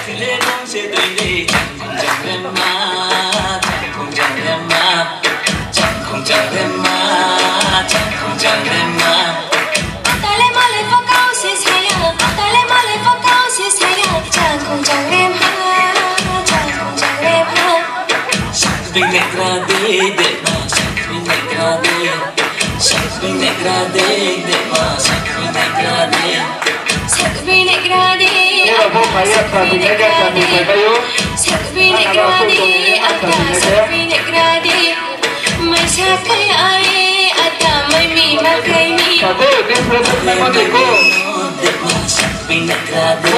Lê nông sẽ tới đây chẳng chẳng em mà chẳng em mà chẳng em mà chẳng em mà ta lấy mà lấy phố cao sẽ say à ta lấy mà lấy phố cao sẽ say à chẳng em ha chẳng em ha Something degradé de más something degradé something degradé de más something degradé Sakvi negrade Sakvi negrade Ata sakvi negrade Mai sakai ai Ata mai mi makai mi de más something degradé